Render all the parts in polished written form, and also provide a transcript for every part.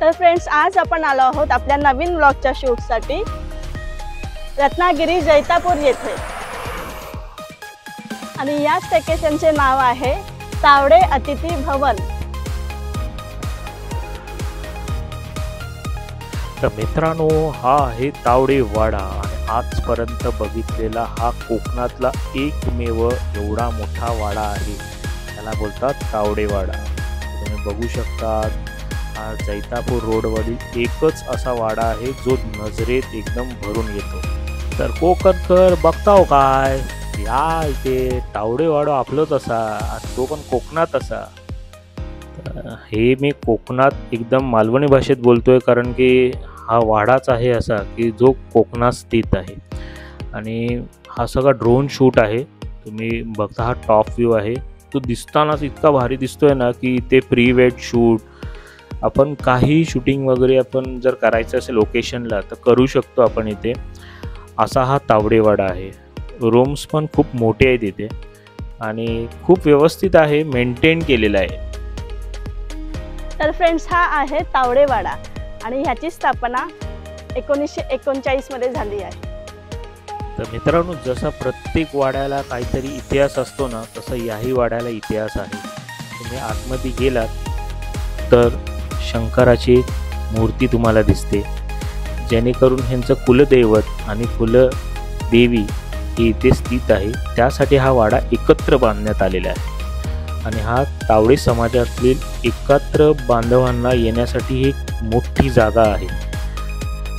तर फ्रेंड्स, आज आपण आलो आहोत आपल्या नवीन ब्लॉगच्या शूटसाठी रत्नागिरी जैतापूर येथे। आणि या स्टेकेशनचे नाव आहे तावडे अतिथी भवन। तर मित्रांनो, हा आहे तावडे वाडा आणि आजपर्यंत बघितलेला हा कोकणातला एकमेव एवढा मोठा वाडा आहे। त्याला बोलतात तावडे वाडा। तुम्ही बघू शकता, हा जैतापूर रोडवरील एकच असा वाडा आहे जो नजरेत एकदम भरून येतो। तर कोकणकर बघताव काय, या इथे तावडे वाडा आपलंच असा, तो पण कोकणात असा। हे मी कोकणात एकदम मालवणी भाषेत बोलतोय, कारण की हा वाडाच आहे असा की जो कोकणात स्थित आहे। आणि हा सगळा ड्रोन शूट आहे। तुम्ही बघता, हा टॉप व्ह्यू आहे। तो दिसतानाच इतका भारी दिसतोय ना की ते प्री वेड शूट, आपण काही शूटिंग वगैरे आपण जर करायचं असेल लोकेशनला तर करू शकतो आपण इथे। असा हा तावडेवाडा आहे। रूम्स पण खूप मोठे आहेत इथे आणि खूप व्यवस्थित आहे, मेंटेन केलेला आहे। तर फ्रेंड्स, हा आहे तावडेवाडा आणि ह्याची स्थापना 1939 मध्ये झाली आहे। तर मित्रांनो, जसा प्रत्येक वाड्याला काहीतरी इतिहास असतो ना, तसं याही वाड्याला इतिहास आहे। तुम्ही आतमध्ये गेलात तर शंकराची मूर्ती तुम्हाला दिसते, जेणेकरून ह्यांचं कुलदैवत आणि कुलदेवी ही इथे स्थित आहे। त्यासाठी हा वाडा एकत्र बांधण्यात आलेला आहे आणि हा तावडे समाजातील एकत्र बांधवांना येण्यासाठी एक मोठी जागा आहे।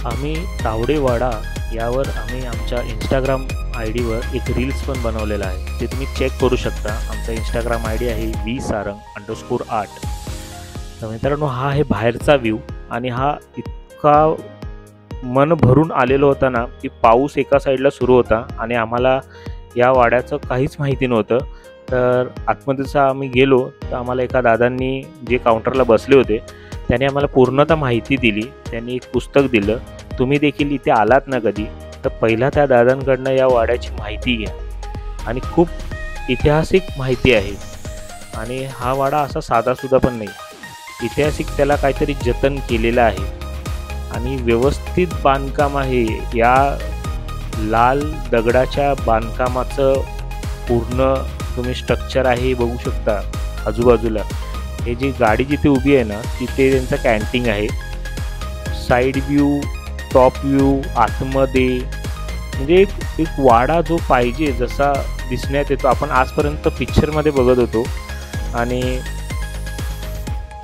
आम्ही तावडेवाडा यावर आम्ही आमच्या इंस्टाग्राम ID वर एक रील्स पण बनवलेला आहे, ते तुम्ही चेक करू शकता। आमचा इंस्टाग्राम ID आहे vsarang_8। तर मित्रांनो, हा आहे बाहेरचा व्ह्यू आणि हा इतका मन भरून आलेलो होता ना की पाऊस एका साईडला सुरू होता आणि आम्हाला या वाड्याचं काहीच माहिती नव्हतं। तर आतमध्येच आम्ही गेलो तर आम्हाला एका दादांनी, जे काउंटरला बसले होते, त्याने आम्हाला पूर्णतः माहिती दिली। त्यांनी एक पुस्तक दिलं, तुम्ही देखील इथे आलात ना कधी तर पहिला त्या दादांकडनं या वाड्याची माहिती घ्या। आणि खूप ऐतिहासिक माहिती आहे आणि हा वाडा असा साधासुद्धा पण नाही, ऐतिहासिक त्याला काहीतरी जतन केलेलं आहे आणि व्यवस्थित बांधकाम आहे। या लाल दगडाच्या बांधकामाचं पूर्ण तुम्ही स्ट्रक्चर आहे बघू शकता। आजूबाजूला हे जी गाडी जिथे उभी आहे ना, तिथे त्यांचं कॅन्टीन आहे। साईड व्ह्यू, टॉप व्ह्यू, आतमध्ये म्हणजे एक वाडा जो पाहिजे जसा दिसण्यात येतो, आपण आजपर्यंत पिक्चरमध्ये बघत होतो। आणि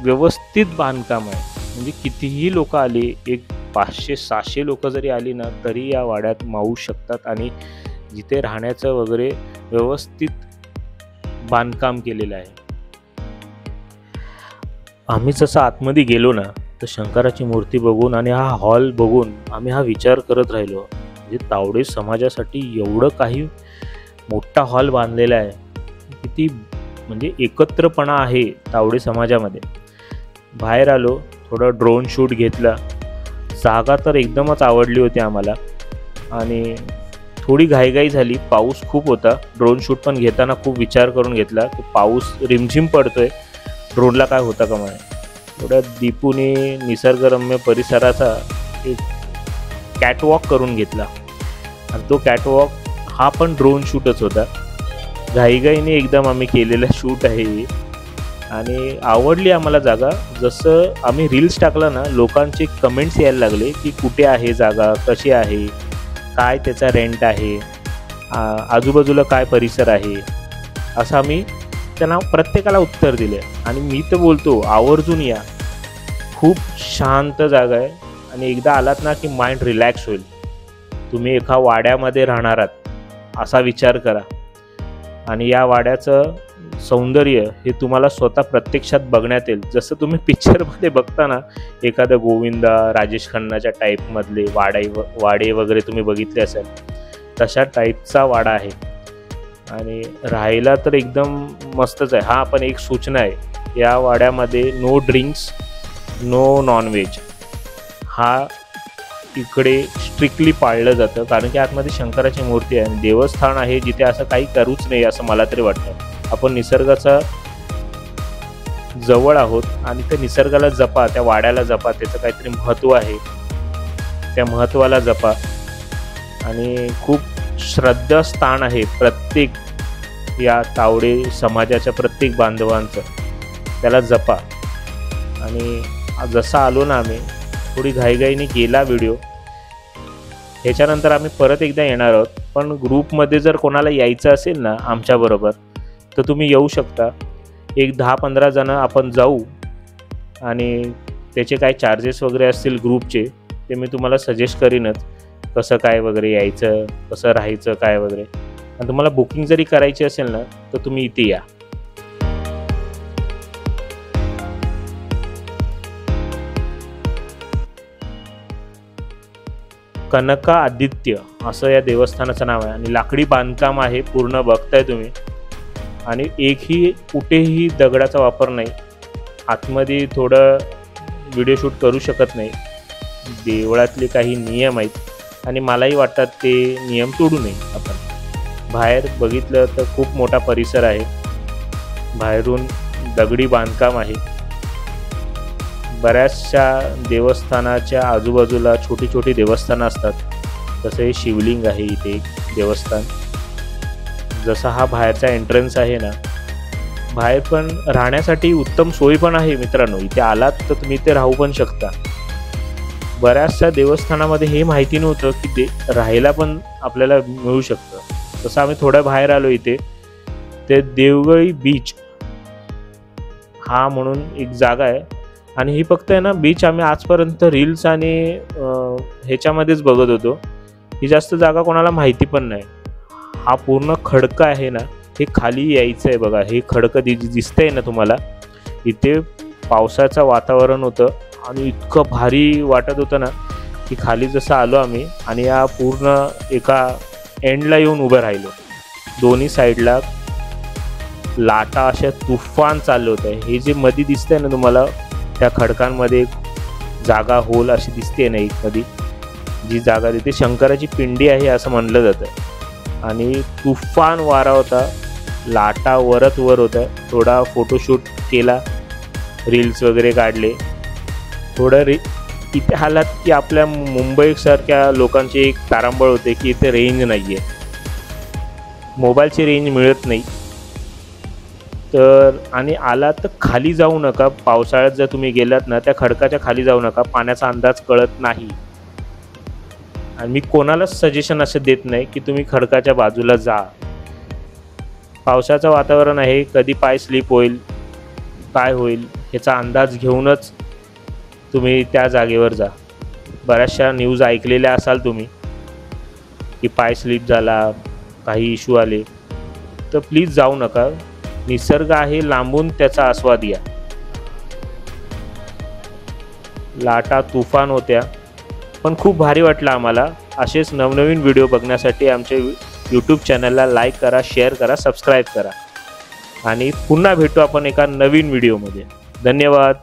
व्यवस्थित बांधकाम आहे, म्हणजे कितीही लोक आले, एक 500-600 लोक जरी आली ना तरी या वाड्यात मावू शकतात आणि जिथे राहण्याचं वगैरे व्यवस्थित बांधकाम केलेलं आहे। आम्ही जसं आतमध्ये गेलो ना तर शंकराची मूर्ती बघून आणि हा हॉल बघून आम्ही हा विचार करत राहिलो, म्हणजे तावडे समाजासाठी एवढं काही मोठा हॉल बांधलेला आहे, किती म्हणजे एकत्रपणा आहे तावडे समाजामध्ये। बाहेर आलो, थोडं ड्रोन शूट घेतला। जागा तर एकदमच आवडली होती आम्हाला आणि थोडी घाईघाई झाली, पाऊस खूप होता। ड्रोन शूट पण घेताना खूप विचार करून घेतला की पाऊस रिमझिम पडतोय, ड्रोनला काय होतं का म्हणे। थोड्या दीपूने निसर्गरम्य परिसराचा एक कॅटवॉक करून घेतला आणि तो कॅटवॉक हा पण ड्रोन शूटच होता। घाईघाईने एकदम आम्ही केलेला शूट आहे आणि आवडली आम्हाला जागा। जसं आम्ही रील्स टाकला ना, लोकांचे कमेंट्स यायला लागले की कुठे आहे जागा, कशी आहे, काय त्याचा रेंट आहे, आजूबाजूला काय परिसर आहे, असं आम्ही त्यांना प्रत्येकाला उत्तर दिले। आणि मी तर बोलतो, आवर्जून या, खूप शांत जागा आहे आणि एकदा आलात ना की माइंड रिलॅक्स होईल। तुम्ही एका वाड्यामध्ये राहणार आहात असा विचार करा आणि या वाड्याचं सौंदर्य हे तुम्हाला स्वतः प्रत्यक्षात बघण्यात येईल। जसं तुम्ही पिक्चरमध्ये बघता ना, एखाद्या गोविंदा, राजेश खन्नाच्या टाईपमधले वाडे वगैरे तुम्ही बघितले असेल, तशा टाईपचा वाडा आहे आणि राहायला तर एकदम मस्तच आहे। हा पण एक सूचना आहे, या वाड्यामध्ये नो ड्रिंक्स, नो नॉनव्हेज, हा इकडे स्ट्रिक्टली पाळलं जातं, कारण की आतमध्ये शंकराची मूर्ती आहे आणि देवस्थान आहे जिथे असं काही करूच नाही असं मला तरी वाटतं। आपण जवळ आहोत आणि त्या निसर्गाला जपा, त्या वाड्याला जपा, त्याचं काहीतरी महत्त्व आहे, त्या महत्त्वाला जपा. आणि खूप श्रद्धास्थान आहे प्रत्येक या तावडे समाजाच्या प्रत्येक बांधवांचं, त्याला जपा. आणि जसा आलो ना आम्ही, थोडी घाईघाईने गेला व्हिडिओ. ह्याच्यानंतर आम्ही परत एकदा येणार आहोत, पण ग्रुपमध्ये जर कोणाला यायचं असेल ना आमच्याबरोबर तर तुम्ही येऊ शकता. एक 10-15 जणं आपण जाऊ आणि त्याचे काय चार्जेस वगैरे असतील ग्रुपचे ते मी तुम्हाला सजेस्ट करीनच, कसं काय वगैरे यायचं, कसं राहायचं काय वगैरे. आणि तुम्हाला बुकिंग जरी करायची असेल ना तर तुम्ही इथे या. कनका आदित्य असं या देवस्थानाचं नाव आहे आणि लाकडी बांधकाम आहे पूर्ण, बघताय तुम्ही. आणि एकही कुठेही दगडाचा वापर नाही. आतमध्ये थोडं व्हिडिओ शूट करू शकत नाही, देवळातले काही नियम आहेत आणि मलाही वाटतात ते नियम तोडू नये आपण. बाहेर बघितलं तर खूप मोठा परिसर आहे, बाहेरून दगडी बांधकाम आहे. बऱ्याचशा देवस्थानाच्या आजूबाजूला छोटी छोटी देवस्थानं असतात, तसं हे शिवलिंग आहे इथे एक देवस्थान. जसा हा बाहेरचा एंट्रन्स आहे ना, बाहेर पण राहण्यासाठी उत्तम सोय पण आहे मित्रांनो. इथे आलात तर तुम्ही इथे राहू पण शकता. बऱ्याचशा देवस्थानामध्ये हे माहिती नव्हतं की ते राहायला पण आपल्याला मिळू शकतं. तसं आम्ही थोडं बाहेर आलो इथे, ते देवगळी बीच हा म्हणून एक जागा आहे. आणि ही फक्त आहे ना बीच आम्ही आजपर्यंत रील्स आणि ह्याच्यामध्येच बघत होतो, ही जास्त जागा कोणाला माहिती पण नाही. हा पूर्ण खडकं आहे ना, हे खाली यायचं आहे बघा. हे खडकं दिसतंय ना तुम्हाला, इथे पावसाचं वातावरण होतं आणि इतकं भारी वाटत होतं ना की खाली जसं आलो आम्ही आणि या पूर्ण एका एंडला येऊन उभं राहिलो. दोन्ही साईडला लाटा अशा तुफान चाललं होतं. हे जे मध्ये दिसतंय ना तुम्हाला, त्या खडकांमध्ये जागा होल अशी दिसते ना एक मध्ये, जी जागा तिथे शंकराची पिंडी आहे असं म्हणलं जातं. आणि तुफान वारा होता, लाटा वरत वर होत्या. थोडा फोटोशूट केला, रील्स वगैरे काढले. थोडं इथे आलात की आपल्या मुंबईसारख्या लोकांची एक तारांबळ होते की इथे रेंज नाही आहे, मोबाईलची रेंज मिळत नाही. तर आणि आला तर खाली जाऊ नका. पावसाळ्यात जर तुम्ही गेलात ना, त्या खडकाच्या खाली जाऊ नका, पाण्याचा अंदाज कळत नाही. आणि मी कोणालाच सजेशन असं देत नाही की तुम्ही खडकाच्या बाजूला जा. पावसाचं वातावरण आहे, कधी पाय स्लिप होईल काय होईल ह्याचा अंदाज घेऊनच तुम्ही त्या जागेवर जा. बऱ्याचशा न्यूज ऐकलेल्या असाल तुम्ही की पाय स्लिप झाला, काही इश्यू आले, तर प्लीज जाऊ नका. निसर्ग आहे, लांबून त्याचा आस्वाद घ्या. लाटा तुफान होत्या, पण खूप भारी वाटलं आम्हाला. असेच नवनवीन व्हिडिओ बघण्यासाठी आमच्या यूट्यूब चॅनलला लाईक करा, शेअर करा, सबस्क्राईब करा. आणि पुन्हा भेटू आपण एका नवीन व्हिडिओमध्ये. धन्यवाद.